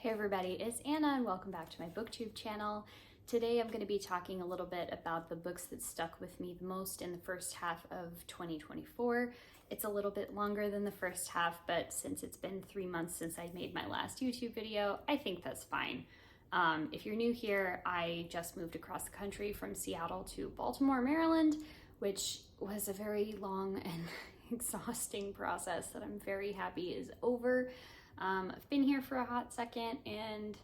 Hey everybody, it's Anna and welcome back to my booktube channel. Today I'm going to be talking a little bit about the books that stuck with me the most in the first half of 2024. It's a little bit longer than the first half, but since it's been 3 months since I made my last YouTube video, I think that's fine. If you're new here, I just moved across the country from Seattle to Baltimore, Maryland, which was a very long and exhausting process that I'm very happy is over. I've been here for a hot second and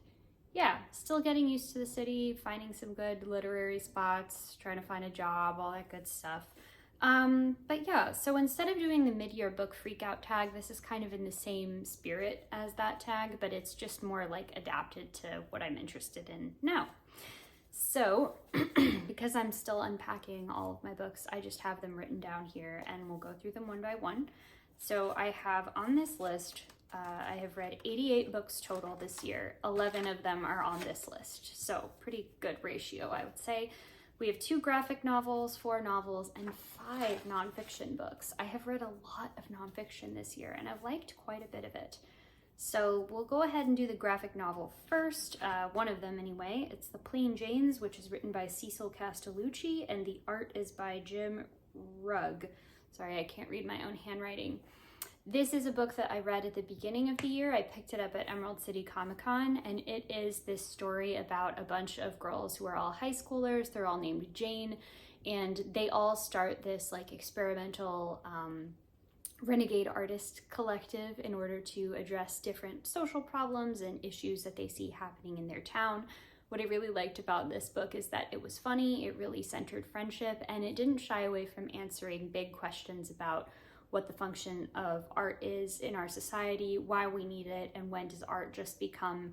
yeah, still getting used to the city, finding some good literary spots, trying to find a job, all that good stuff. But yeah, so instead of doing the mid-year book freakout tag, this is kind of in the same spirit as that tag, but it's just more like adapted to what I'm interested in now. So because I'm still unpacking all of my books, I just have them written down here and we'll go through them one by one. So I have on this list, I have read 88 books total this year. 11 of them are on this list. So pretty good ratio, I would say. We have 2 graphic novels, 4 novels, and 5 nonfiction books. I have read a lot of nonfiction this year and I've liked quite a bit of it. So we'll go ahead and do the graphic novel first, one of them anyway. It's The Plain Janes, which is written by Cecil Castellucci, and the art is by Jim Rugg. Sorry, I can't read my own handwriting. This is a book that I read at the beginning of the year. I picked it up at Emerald City Comic Con, and it is this story about a bunch of girls who are all high schoolers. They're all named Jane, and they all start this like experimental renegade artist collective in order to address different social problems and issues that they see happening in their town. What I really liked about this book is that it was funny, it really centered friendship, and it didn't shy away from answering big questions about what the function of art is in our society, why we need it, and when does art just become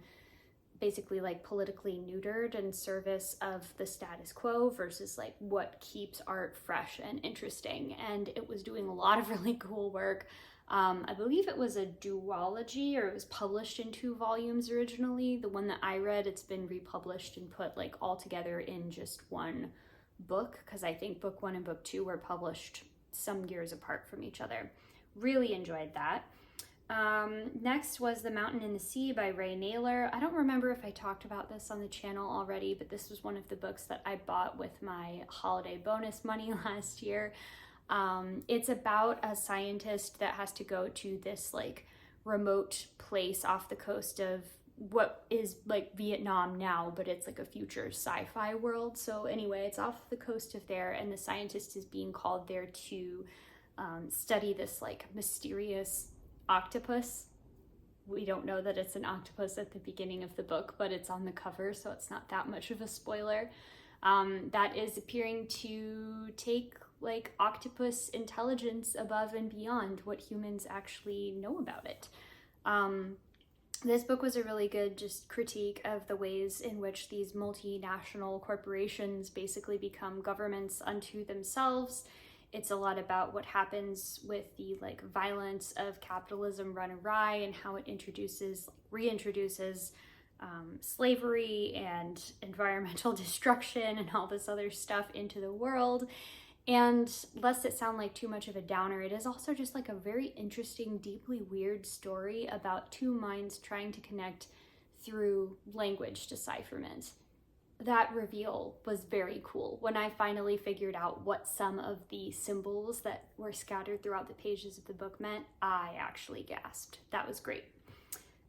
basically like politically neutered in service of the status quo versus like what keeps art fresh and interesting. And it was doing a lot of really cool work. I believe it was a duology, or it was published in 2 volumes originally. The one that I read, it's been republished and put like all together in just one book, because I think book 1 and book 2 were published some years apart from each other. Really enjoyed that. Next was The Mountain and the Sea by Ray Naylor. I don't remember if I talked about this on the channel already, but this was one of the books that I bought with my holiday bonus money last year. It's about a scientist that has to go to this like remote place off the coast of what is like Vietnam now, but it's like a future sci-fi world. So anyway, it's off the coast of there, and the scientist is being called there to study this like mysterious octopus. We don't know that it's an octopus at the beginning of the book, but it's on the cover, so it's not that much of a spoiler. That is appearing to take like octopus intelligence above and beyond what humans actually know about it. This book was a really good just critique of the ways in which these multinational corporations basically become governments unto themselves. It's a lot about what happens with the like violence of capitalism run awry and how it reintroduces slavery and environmental destruction and all this other stuff into the world. And lest it sound like too much of a downer, it is also just like a very interesting, deeply weird story about 2 minds trying to connect through language decipherment. That reveal was very cool. When I finally figured out what some of the symbols that were scattered throughout the pages of the book meant, I actually gasped. That was great.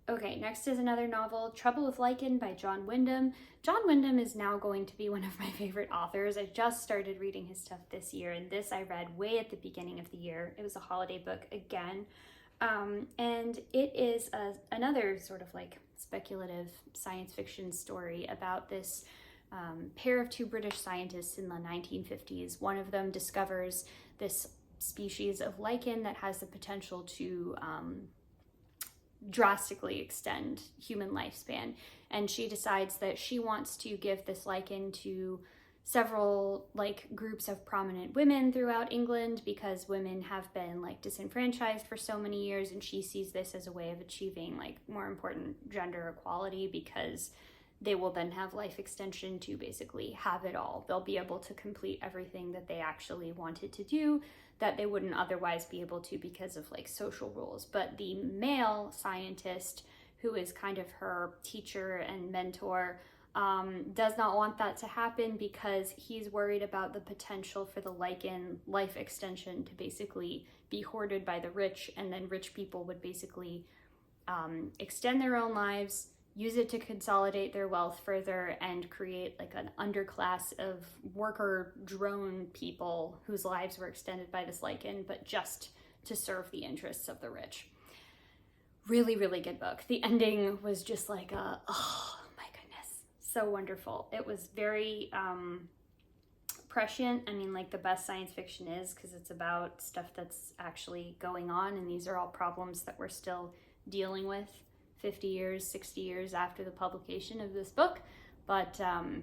Okay, next is another novel, Trouble with Lyen by John Wyndham. John Wyndham is now going to be one of my favorite authors. I just started reading his stuff this year, and this I read way at the beginning of the year. It was a holiday book again, and it is another sort of like speculative science fiction story about this pair of 2 British scientists in the 1950s. One of them discovers this species of lichen that has the potential to drastically extend human lifespan, and she decides that she wants to give this lichen to several like groups of prominent women throughout England, because women have been like disenfranchised for so many years, and she sees this as a way of achieving like more important gender equality, because they will then have life extension to basically have it all. They'll be able to complete everything that they actually wanted to do that they wouldn't otherwise be able to because of like social rules. But the male scientist who is kind of her teacher and mentor, does not want that to happen because he's worried about the potential for the Lyen life extension to basically be hoarded by the rich, and then rich people would basically extend their own lives, use it to consolidate their wealth further, and create like an underclass of worker drone people whose lives were extended by this Lyen, but just to serve the interests of the rich. Really, really good book. The ending was just like oh my goodness, so wonderful. It was very prescient. I mean, like the best science fiction is, because it's about stuff that's actually going on, and these are all problems that we're still dealing with 50 years, 60 years after the publication of this book. But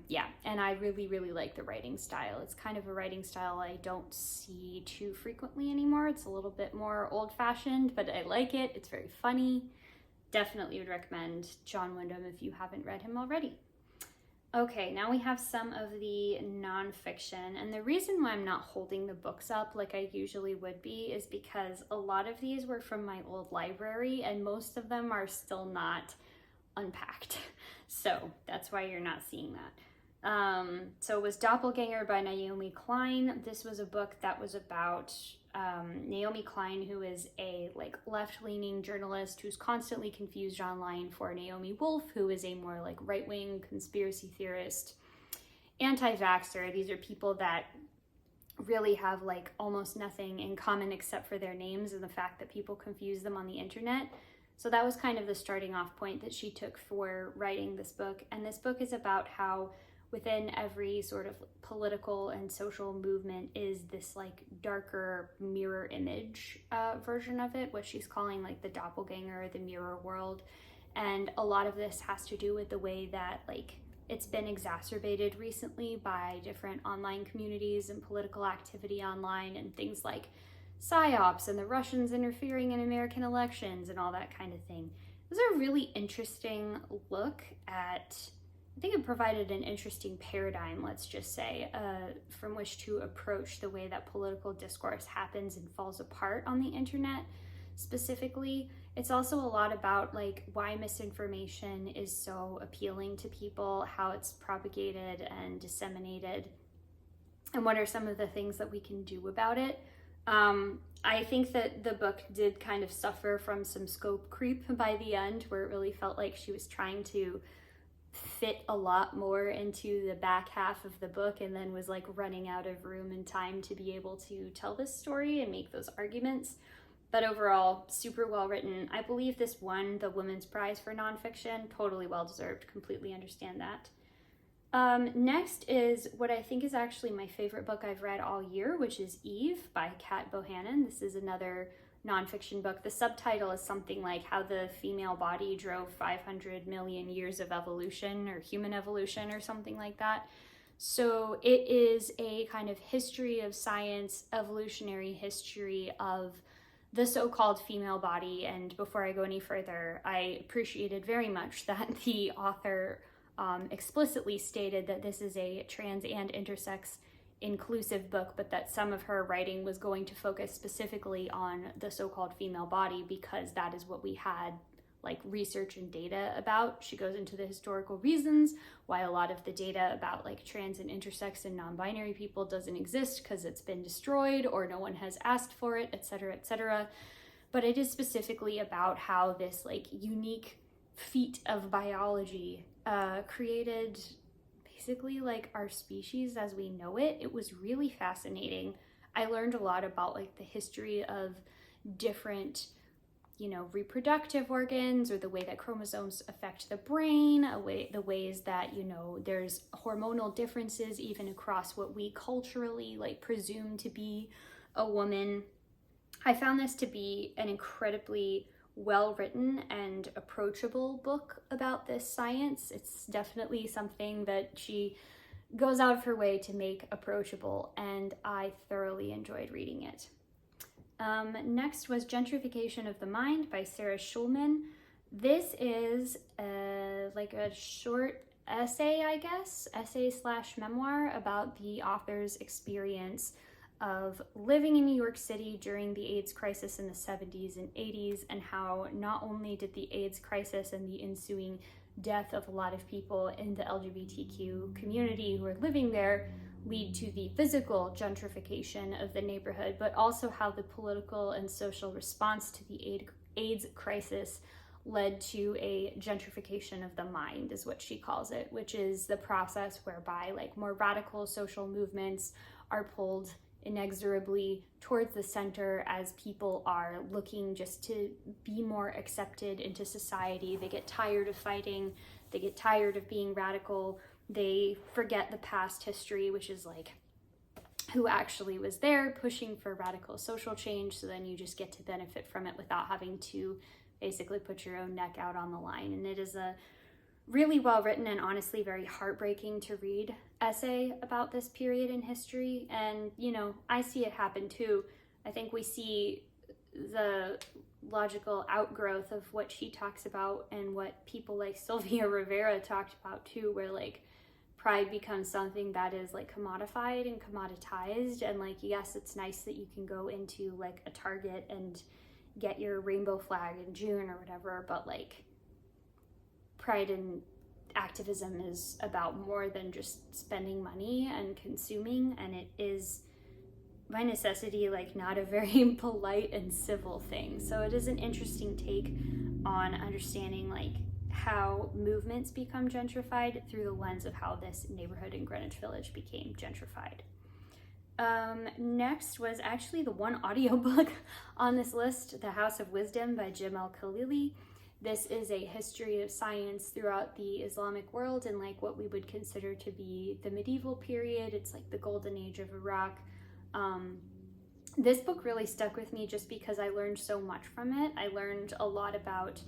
yeah, and I really, really like the writing style. It's kind of a writing style I don't see too frequently anymore. It's a little bit more old-fashioned, but I like it. It's very funny. Definitely would recommend John Wyndham if you haven't read him already. Okay, now we have some of the nonfiction, and the reason why I'm not holding the books up like I usually would be is because a lot of these were from my old library, and most of them are still not unpacked. So that's why you're not seeing that. So it was Doppelganger by Naomi Klein. This was a book that was about Naomi Klein, who is a like left-leaning journalist who's constantly confused online for Naomi Wolf, who is a more like right-wing conspiracy theorist, anti-vaxxer. These are people that really have like almost nothing in common except for their names and the fact that people confuse them on the internet. So that was kind of the starting off point that she took for writing this book. And this book is about how within every sort of political and social movement is this like darker mirror image version of it, what she's calling like the doppelganger or the mirror world. And a lot of this has to do with the way that like it's been exacerbated recently by different online communities and political activity online and things like PSYOPs and the Russians interfering in American elections and all that kind of thing. It was a really interesting look at, I think it provided an interesting paradigm, let's just say, from which to approach the way that political discourse happens and falls apart on the internet specifically. It's also a lot about like why misinformation is so appealing to people, how it's propagated and disseminated, and what are some of the things that we can do about it. I think that the book did kind of suffer from some scope creep by the end, where it really felt like she was trying to fit a lot more into the back half of the book and then was like running out of room and time to be able to tell this story and make those arguments. But overall, super well written. I believe this won the Women's Prize for Nonfiction. Totally well deserved. Completely understand that. Next is what I think is actually my favorite book I've read all year, which is Eve by Kat Bohannon. This is another nonfiction book. The subtitle is something like How the Female Body Drove 500 Million Years of Evolution, or Human Evolution, or something like that. So it is a kind of history of science, evolutionary history of the so-called female body. And before I go any further, I appreciated very much that the author explicitly stated that this is a trans and intersex inclusive book, but that some of her writing was going to focus specifically on the so-called female body because that is what we had like research and data about. She goes into the historical reasons why a lot of the data about like trans and intersex and non-binary people doesn't exist because it's been destroyed or no one has asked for it, etc., etc. But it is specifically about how this like unique feat of biology created basically like our species as we know it. It was really fascinating. I learned a lot about like the history of different, you know, reproductive organs, or the way that chromosomes affect the brain, the ways that, you know, there's hormonal differences even across what we culturally like presume to be a woman. I found this to be an incredibly well-written and approachable book about this science. It's definitely something that she goes out of her way to make approachable, and I thoroughly enjoyed reading it. Next was Gentrification of the Mind by Sarah Schulman. This is like a short essay, I guess, essay/memoir about the author's experience of living in New York City during the AIDS crisis in the 70s and 80s, and how not only did the AIDS crisis and the ensuing death of a lot of people in the LGBTQ community who were living there lead to the physical gentrification of the neighborhood, but also how the political and social response to the AIDS crisis led to a gentrification of the mind, is what she calls it, which is the process whereby like more radical social movements are pulled inexorably towards the center as people are looking just to be more accepted into society. They get tired of fighting, they get tired of being radical, they forget the past history, which is like who actually was there pushing for radical social change, so then you just get to benefit from it without having to basically put your own neck out on the line. And it is a really well written and honestly very heartbreaking to read essay about this period in history. And you know, I see it happen too. I think we see the logical outgrowth of what she talks about and what people like Sylvia Rivera talked about too, where like pride becomes something that is like commodified and commoditized. And like, yes, it's nice that you can go into like a Target and get your rainbow flag in June or whatever, but like pride and activism is about more than just spending money and consuming, and it is by necessity like not a very polite and civil thing. So it is an interesting take on understanding like how movements become gentrified through the lens of how this neighborhood in Greenwich Village became gentrified. Next was actually the one audiobook on this list, The House of Wisdom by Jim Al-Khalili. This is a history of science throughout the Islamic world and like what we would consider to be the medieval period. It's like the golden age of Iraq. This book really stuck with me just because I learned so much from it. I learned a lot about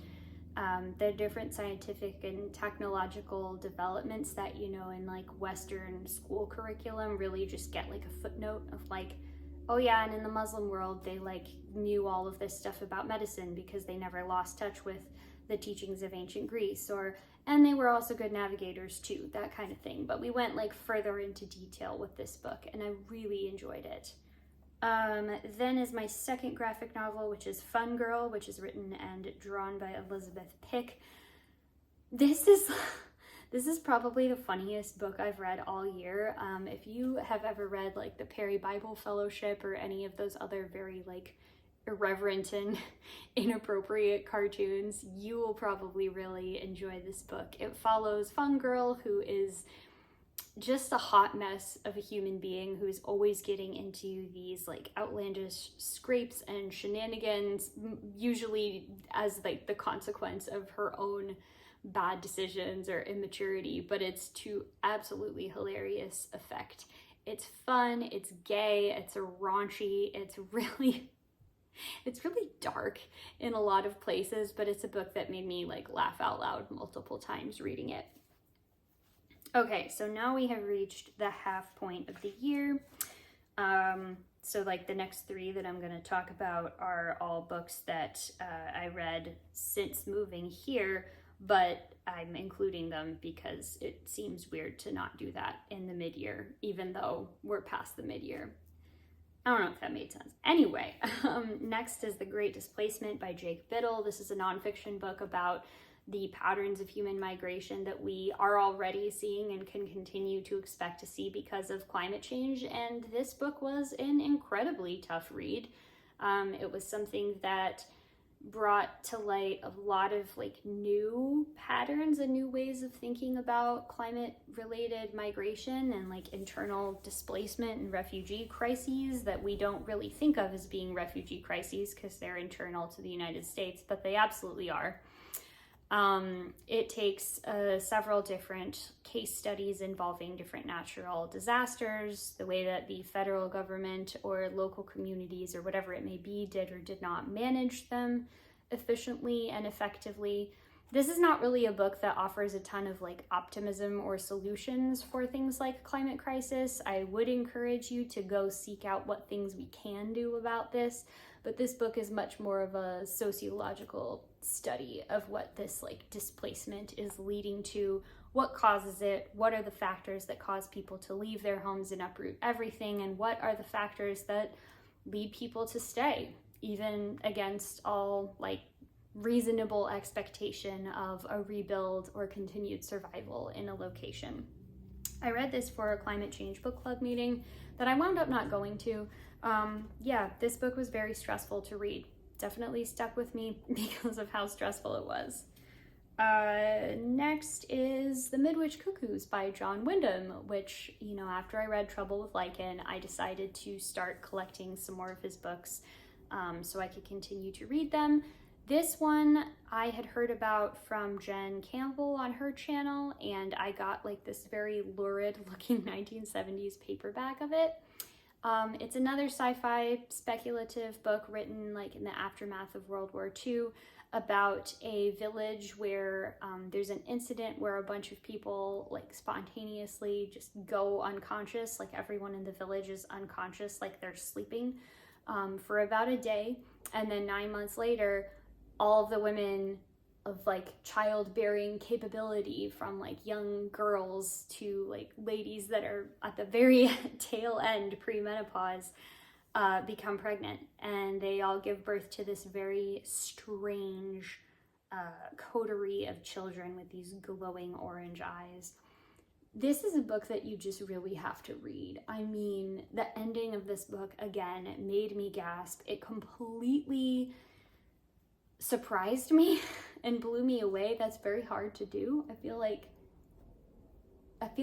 the different scientific and technological developments that, you know, in like Western school curriculum really just get like a footnote of like, oh yeah, and in the Muslim world, they like knew all of this stuff about medicine because they never lost touch with the teachings of ancient Greece, and they were also good navigators too, that kind of thing. But we went like further into detail with this book and I really enjoyed it. Then is my second graphic novel, which is Fun Girl, which is written and drawn by Elizabeth Pick. This is probably the funniest book I've read all year. If you have ever read like the Perry Bible Fellowship or any of those other very like irreverent and inappropriate cartoons, you will probably really enjoy this book. It follows Fun Girl, who is just a hot mess of a human being who's always getting into these like outlandish scrapes and shenanigans, usually as like the consequence of her own bad decisions or immaturity, but it's to absolutely hilarious effect. It's fun, it's gay, it's raunchy, it's really dark in a lot of places, but it's a book that made me like laugh out loud multiple times reading it. Okay, so now we have reached the half point of the year. So like the next three that I'm going to talk about are all books that I read since moving here, but I'm including them because it seems weird to not do that in the mid-year, even though we're past the mid-year. I don't know if that made sense. Anyway, next is The Great Displacement by Jake Biddle. This is a nonfiction book about the patterns of human migration that we are already seeing and can continue to expect to see because of climate change. And this book was an incredibly tough read. It was something that brought to light a lot of like new patterns and new ways of thinking about climate related migration and like internal displacement and refugee crises that we don't really think of as being refugee crises because they're internal to the United States, but they absolutely are. It takes several different case studies involving different natural disasters, the way that the federal government or local communities or whatever it may be did or did not manage them efficiently and effectively. This is not really a book that offers a ton of like optimism or solutions for things like climate crisis. I would encourage you to go seek out what things we can do about this, but this book is much more of a sociological study of what this like displacement is leading to, what causes it, what are the factors that cause people to leave their homes and uproot everything, and what are the factors that lead people to stay, even against all like reasonable expectation of a rebuild or continued survival in a location. I read this for a climate change book club meeting that I wound up not going to. Yeah, this book was very stressful to read. Definitely stuck with me because of how stressful it was. Next is The Midwich Cuckoos by John Wyndham, which, you know, after I read Trouble with Lyen, I decided to start collecting some more of his books so I could continue to read them. This one I had heard about from Jen Campbell on her channel, and I got like this very lurid looking 1970s paperback of it. It's another sci-fi speculative book written like in the aftermath of World War II about a village where there's an incident where a bunch of people like spontaneously just go unconscious, like everyone in the village is unconscious, like they're sleeping for about a day, and then 9 months later all of the women of like childbearing capability, from like young girls to like ladies that are at the very tail end premenopause, become pregnant, and they all give birth to this very strange coterie of children with these glowing orange eyes. This is a book that you just really have to read. I mean, the ending of this book, again, made me gasp. It completely surprised me and blew me away. That's very hard to do. I feel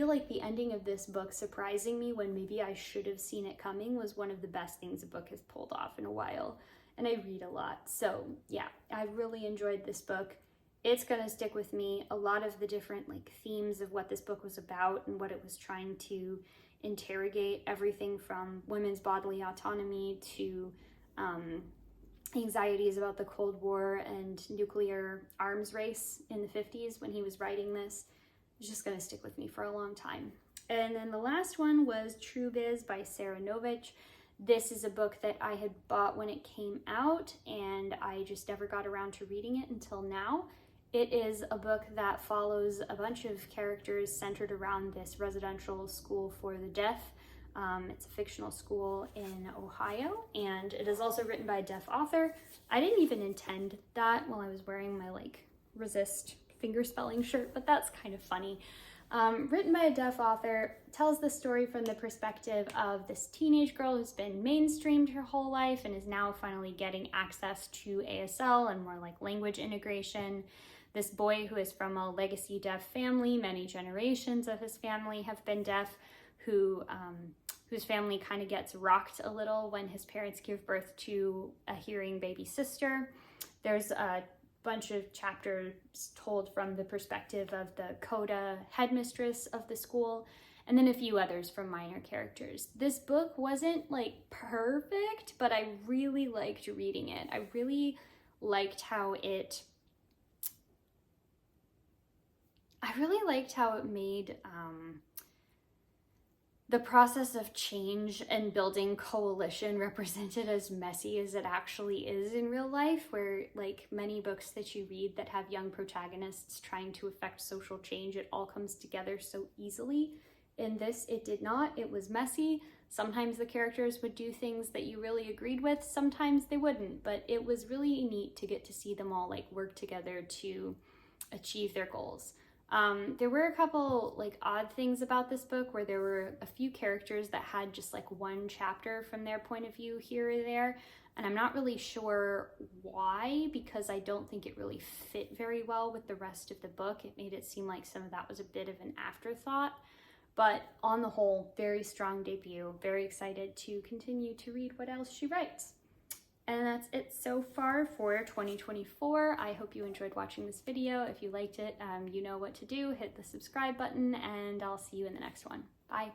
like the ending of this book surprising me when maybe I should have seen it coming was one of the best things a book has pulled off in a while. And I read a lot. So yeah, I really enjoyed this book. It's gonna stick with me. A lot of the different like themes of what this book was about and what it was trying to interrogate, everything from women's bodily autonomy to anxieties about the Cold War and nuclear arms race in the 50s when he was writing this. It's just gonna stick with me for a long time. And then the last one was True Biz by Sarah Novich. This is a book that I had bought when it came out, and I just never got around to reading it until now. It is a book that follows a bunch of characters centered around this residential school for the deaf. It's a fictional school in Ohio, and it is also written by a deaf author. I didn't even intend that while I was wearing my like resist fingerspelling shirt, but that's kind of funny. Written by a deaf author, tells the story from the perspective of this teenage girl who's been mainstreamed her whole life and is now finally getting access to ASL and more like language integration. This boy who is from a legacy deaf family, many generations of his family have been deaf, whose family kind of gets rocked a little when his parents give birth to a hearing baby sister. There's a bunch of chapters told from the perspective of the CODA headmistress of the school, and then a few others from minor characters. This book wasn't like perfect, but I really liked reading it. I really liked how it made the process of change and building coalition represented as messy as it actually is in real life, where like many books that you read that have young protagonists trying to affect social change, it all comes together so easily. In this, it did not. It was messy. Sometimes the characters would do things that you really agreed with, sometimes they wouldn't, but it was really neat to get to see them all like work together to achieve their goals. There were a couple like odd things about this book where there were a few characters that had just like one chapter from their point of view here or there, and I'm not really sure why, because I don't think it really fit very well with the rest of the book. It made it seem like some of that was a bit of an afterthought, but on the whole, very strong debut. Very excited to continue to read what else she writes. And that's it so far for 2024. I hope you enjoyed watching this video. If you liked it, you know what to do. Hit the subscribe button, and I'll see you in the next one. Bye.